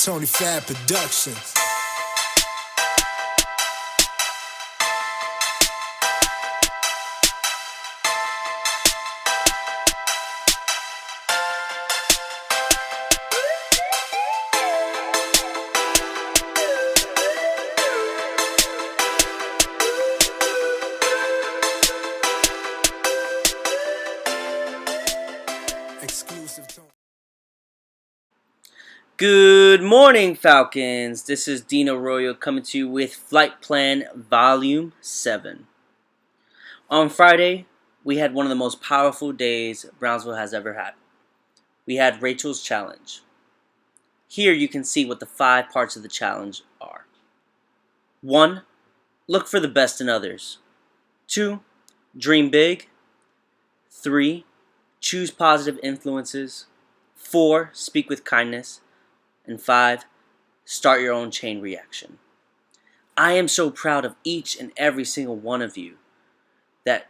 Tony Fab Productions. Exclusive Tony. Good morning, Falcons. This is Dean Arroyo coming to you with Flight Plan Volume 7. On Friday, we had one of the most powerful days Brownsville has ever had. We had Rachel's Challenge. Here you can see what the 5 parts of the challenge are. 1. Look for the best in others. 2. Dream big. 3. Choose positive influences. 4. Speak with kindness. And 5. Start your own chain reaction. I am so proud of each and every single one of you that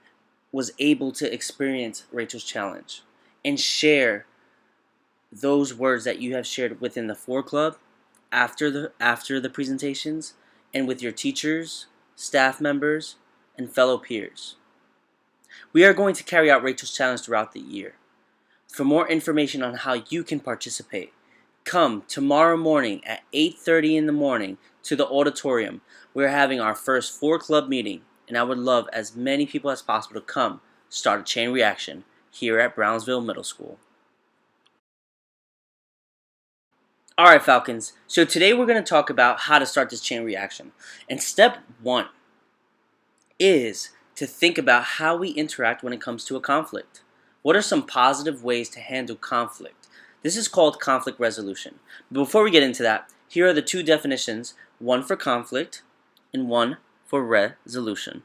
was able to experience Rachel's Challenge and share those words that you have shared within the 4 Club after the presentations and with your teachers, staff members, and fellow peers. We are going to carry out Rachel's Challenge throughout the year. For more information on how you can participate, come tomorrow morning at 8:30 in the morning to the auditorium. We're having our first 4 Club meeting, and I would love as many people as possible to come start a chain reaction here at Brownsville Middle School. Alright, Falcons, so today we're going to talk about how to start this chain reaction. And step 1 is to think about how we interact when it comes to a conflict. What are some positive ways to handle conflict? This is called conflict resolution. But before we get into that, here are the 2 definitions, one for conflict and one for resolution.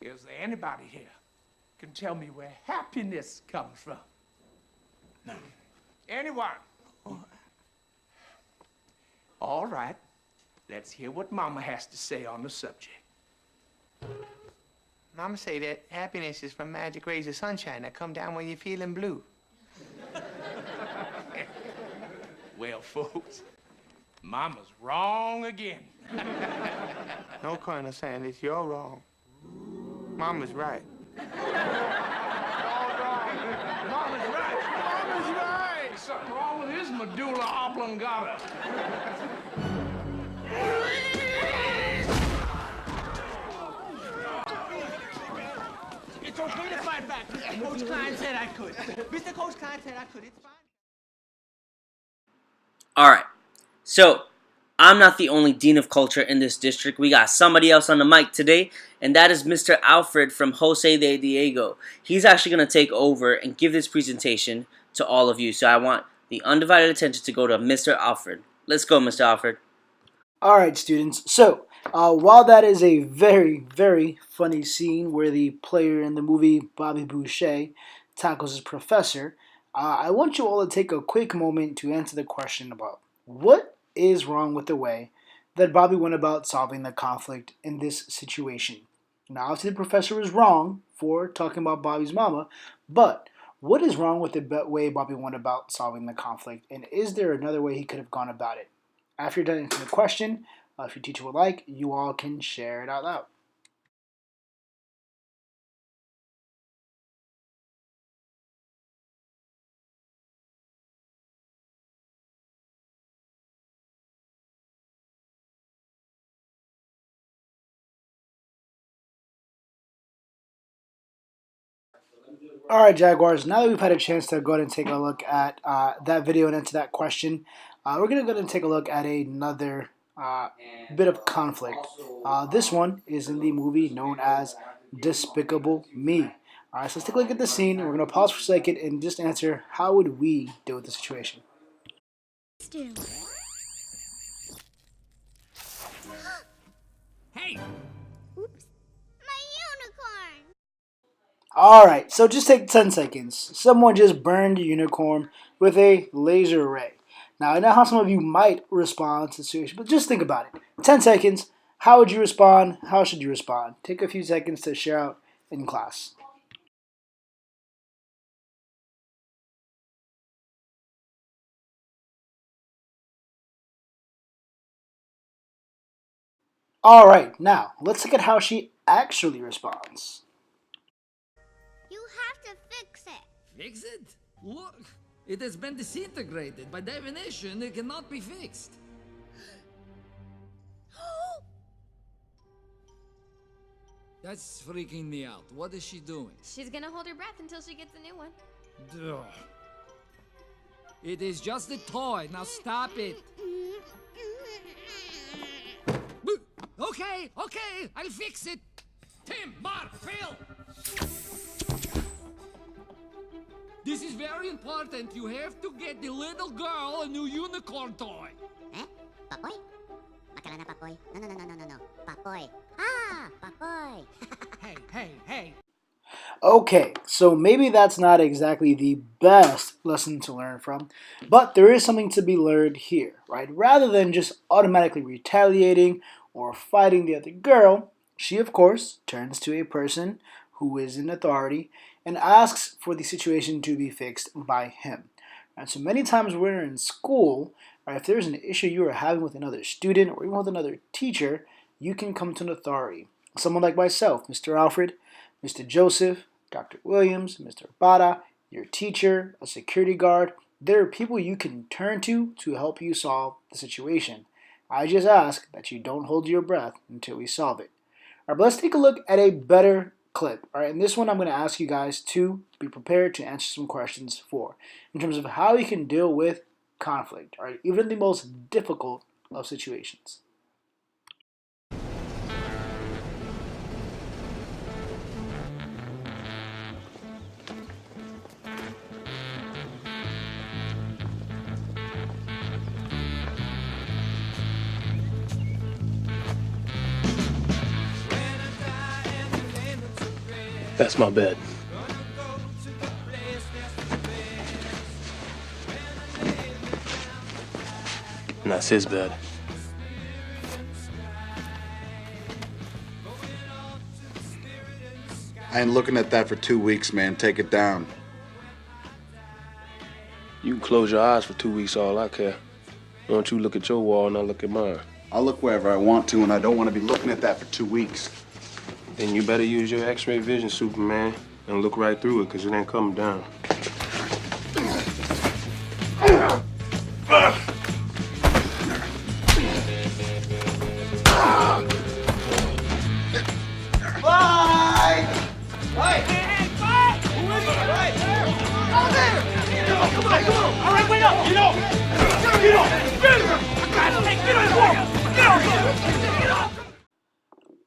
Is there anybody here can tell me where happiness comes from? No. Anyone? All right. Let's hear what Mama has to say on the subject. Mama say that happiness is from magic rays of sunshine that come down when you're feeling blue. Well, folks, Mama's wrong again. No, Colonel Sanders, you're wrong. Mama's right. All wrong. Mama's right. Mama's right. Something wrong with his medulla oblongata. It's okay to fight back. Coach Klein said I could. Mr. Coach Klein said I could. It's fine. Alright, so I'm not the only Dean of Culture in this district. We got somebody else on the mic today, and that is Mr. Alfred from Jose de Diego. He's actually going to take over and give this presentation to all of you. So I want the undivided attention to go to Mr. Alfred. Let's go, Mr. Alfred. All right, students. So, while that is a very, very funny scene where the player in the movie Bobby Boucher tackles his professor, I want you all to take a quick moment to answer the question about what is wrong with the way that Bobby went about solving the conflict in this situation. Now, obviously, the professor was wrong for talking about Bobby's mama, but what is wrong with the way Bobby went about solving the conflict, and is there another way he could have gone about it? After you're done answering the question, if your teacher would like, you all can share it out loud. All right, Jaguars, now that we've had a chance to go ahead and take a look at that video and answer that question, we're going to go ahead and take a look at another bit of conflict. This one is in the movie known as Despicable Me. All right, so let's take a look at the scene. We're going to pause for a second and just answer, how would we deal with the situation? Hey! Oops. My unicorn! Alright, so just take 10 seconds. Someone just burned a unicorn with a laser ray. Now, I know how some of you might respond to the situation, but just think about it. 10 seconds. How would you respond? How should you respond? Take a few seconds to share out in class. Alright, now let's look at how she actually responds. You have to fix it. Fix it? Look, it has been disintegrated. By definition, it cannot be fixed. That's freaking me out. What is she doing? She's gonna hold her breath until she gets a new one. Ugh. It is just a toy. Now stop it. Okay, I'll fix it. Tim, Mark, Phil. This is very important. You have to get the little girl a new unicorn toy. Eh? Papoy? Akala na Papoy? No. Papoy. Ah, Papoy. Hey. Okay, so maybe that's not exactly the best lesson to learn from, but there is something to be learned here, right? Rather than just automatically retaliating or fighting the other girl, she of course turns to a person who is in authority and asks for the situation to be fixed by him. And so many times when you're in school, right, if there's an issue you are having with another student or even with another teacher, you can come to an authority. Someone like myself, Mr. Alfred, Mr. Joseph, Dr. Williams, Mr. Bada, your teacher, a security guard. There are people you can turn to help you solve the situation. I just ask that you don't hold your breath until we solve it. All right, but let's take a look at a better clip. All right, in this one, I'm going to ask you guys to be prepared to answer some questions for, in terms of how you can deal with conflict, all right, even in the most difficult of situations. That's my bed. And that's his bed. I ain't looking at that for 2 weeks, man. Take it down. You can close your eyes for 2 weeks, all I care. Why don't you look at your wall and I look at mine? I'll look wherever I want to, and I don't want to be looking at that for 2 weeks. Then you better use your X-ray vision, Superman, and look right through it, because it ain't coming down.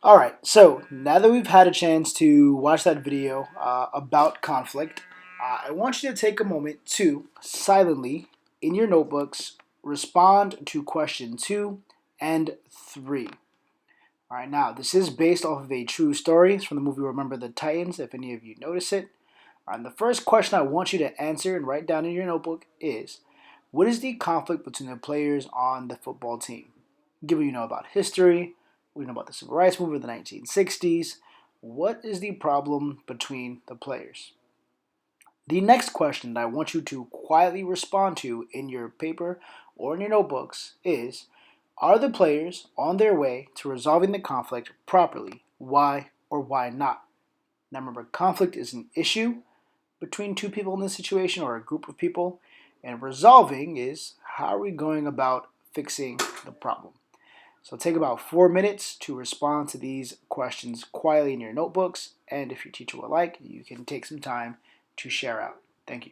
Alright, so now that we've had a chance to watch that video about conflict, I want you to take a moment to silently, in your notebooks, respond to question 2 and 3. Alright, now this is based off of a true story. It's from the movie Remember the Titans, if any of you notice it. And the first question I want you to answer and write down in your notebook is, what is the conflict between the players on the football team? Given you know about history, we know about the Civil Rights Movement of the 1960s. What is the problem between the players? The next question that I want you to quietly respond to in your paper or in your notebooks is, are the players on their way to resolving the conflict properly? Why or why not? Now remember, conflict is an issue between two people in this situation or a group of people, and resolving is how are we going about fixing the problem. So take about 4 minutes to respond to these questions quietly in your notebooks, and if your teacher would like, you can take some time to share out. Thank you.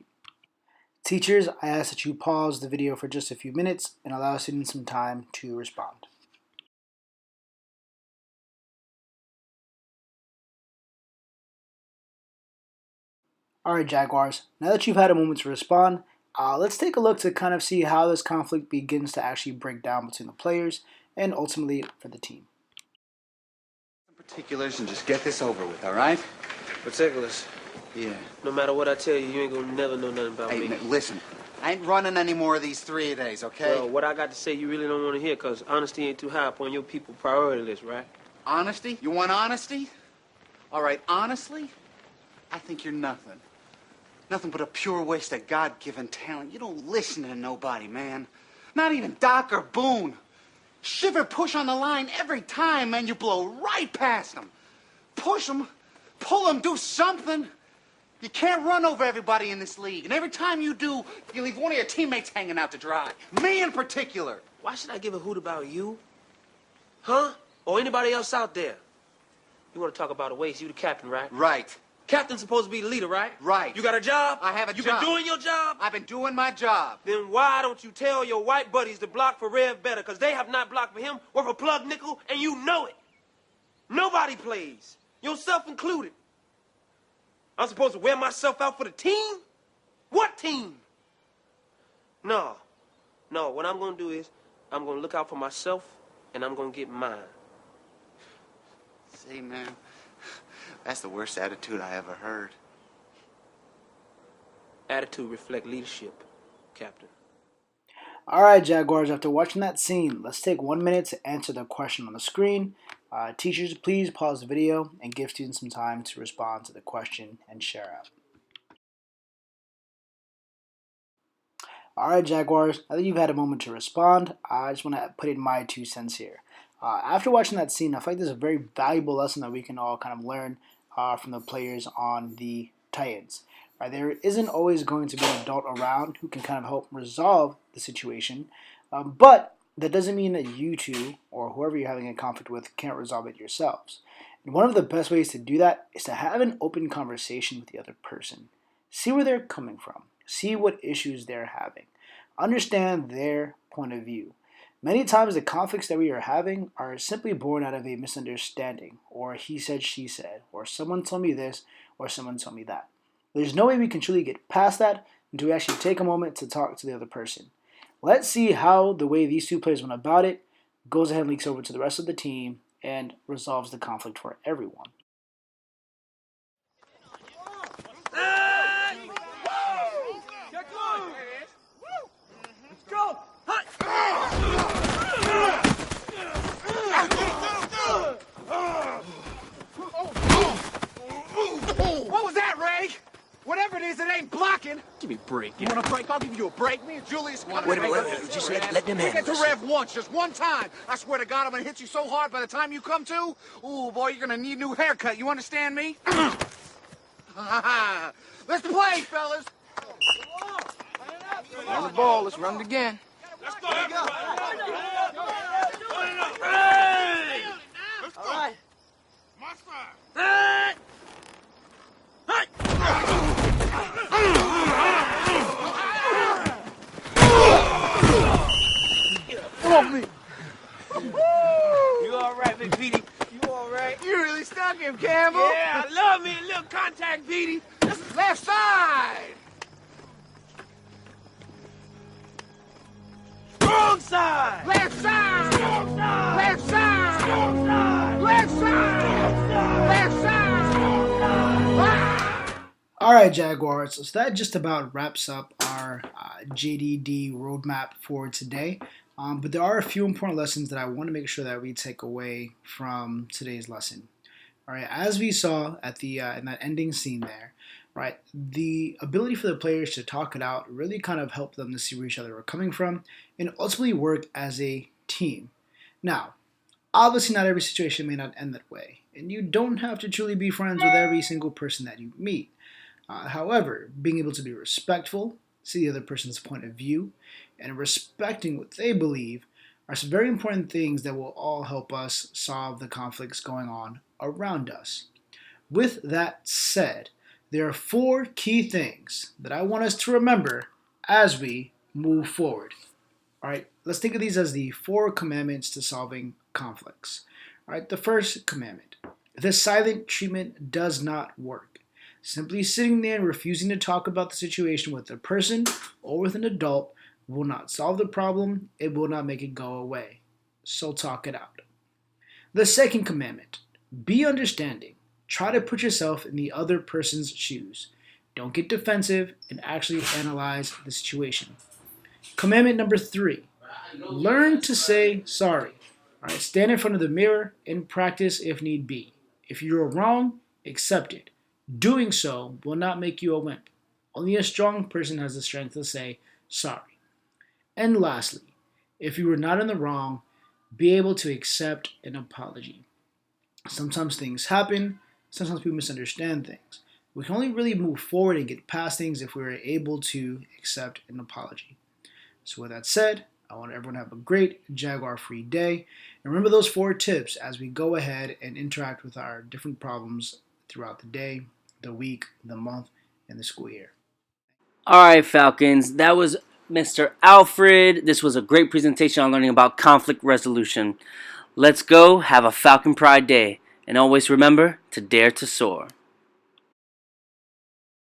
Teachers, I ask that you pause the video for just a few minutes and allow students some time to respond. Alright, Jaguars, now that you've had a moment to respond, let's take a look to kind of see how this conflict begins to actually break down between the players and ultimately for the team. Particulars and just get this over with, all right? Particulars. Yeah. No matter what I tell you, you ain't gonna never know nothing about Hey, me. listen, I ain't running any more of these 3 days, okay? Well, what I got to say you really don't want to hear, because honesty ain't too high up on your people priority list, right? Honesty? You want honesty? All right, honestly, I think you're nothing. Nothing but a pure waste of God-given talent. You don't listen to nobody, man. Not even Doc or Boone. Shiver push on the line every time, man. You blow right past them. Push them, pull them, do something. You can't run over everybody in this league. And every time you do, you leave one of your teammates hanging out to dry. Me in particular. Why should I give a hoot about you? Huh? Or anybody else out there? You want to talk about a waste? You the captain, right? Right. Captain's supposed to be the leader, right? Right. You got a job? I have a You job. been doing your job? I've been doing my job. Then why don't you tell your white buddies to block for Rev better? Because they have not blocked for him or for Plug Nickel, and you know it. Nobody plays, yourself included. I'm supposed to wear myself out for the team? What team? No. What I'm going to do is I'm going to look out for myself, and I'm going to get mine. See, man, that's the worst attitude I ever heard. Attitude reflect leadership, Captain. All right, Jaguars, after watching that scene, let's take 1 minute to answer the question on the screen. Teachers, please pause the video and give students some time to respond to the question and share out. All right, Jaguars, now that you've had a moment to respond, I just want to put in my 2 cents here. After watching that scene, I feel like there's a very valuable lesson that we can all kind of learn from the players on the Titans. Right, there isn't always going to be an adult around who can kind of help resolve the situation, but that doesn't mean that you two or whoever you're having a conflict with can't resolve it yourselves. And one of the best ways to do that is to have an open conversation with the other person. See where they're coming from. See what issues they're having. Understand their point of view. Many times the conflicts that we are having are simply born out of a misunderstanding, or he said, she said, or someone told me this, or someone told me that. There's no way we can truly get past that until we actually take a moment to talk to the other person. Let's see how the way these 2 players went about it goes ahead and leaks over to the rest of the team and resolves the conflict for everyone. What was that, Ray? Whatever it is, it ain't blocking. Give me a break. You want a break? I'll give you a break. Me and Julius. Wait a minute. Just let them We handle get to this. Rev once, just one time. I swear to God, I'm gonna hit you so hard by the time you come to. Ooh, boy, you're gonna need a new haircut. You understand me? Let's play, fellas. On the ball, let's run it again. Let's go. All right. My side. On me. You all right, Big Petey? You all right? You really stuck him, Campbell. Yeah, I love me a little contact, Petey. Left side. Strong side. Left side. Strong side. Left side. Strong side. Left side. Left side. All right, Jaguars, so that just about wraps up our JDD roadmap for today. But there are a few important lessons that I want to make sure that we take away from today's lesson. All right, as we saw at the in that ending scene there, right, the ability for the players to talk it out really kind of helped them to see where each other were coming from and ultimately work as a team. Now, obviously not every situation may not end that way, and you don't have to truly be friends with every single person that you meet. However, being able to be respectful, see the other person's point of view, and respecting what they believe are some very important things that will all help us solve the conflicts going on around us. With that said, there are 4 key things that I want us to remember as we move forward. All right, let's think of these as the 4 commandments to solving conflicts. All right, the first commandment: the silent treatment does not work. Simply sitting there and refusing to talk about the situation with a person or with an adult will not solve the problem. It will not make it go away. So talk it out. The second commandment: be understanding. Try to put yourself in the other person's shoes. Don't get defensive and actually analyze the situation. Commandment number 3, learn to say sorry. All right, stand in front of the mirror and practice if need be. If you are wrong, accept it. Doing so will not make you a wimp. Only a strong person has the strength to say sorry. And lastly, if you were not in the wrong, be able to accept an apology. Sometimes things happen, sometimes people misunderstand things. We can only really move forward and get past things if we are able to accept an apology. So with that said, I want everyone to have a great Jaguar-free day. And remember those 4 tips as we go ahead and interact with our different problems throughout the day, the week, the month, and the school year. All right, Falcons, that was Mr. Alfred. This was a great presentation on learning about conflict resolution. Let's go have a Falcon Pride Day. And always remember to dare to soar.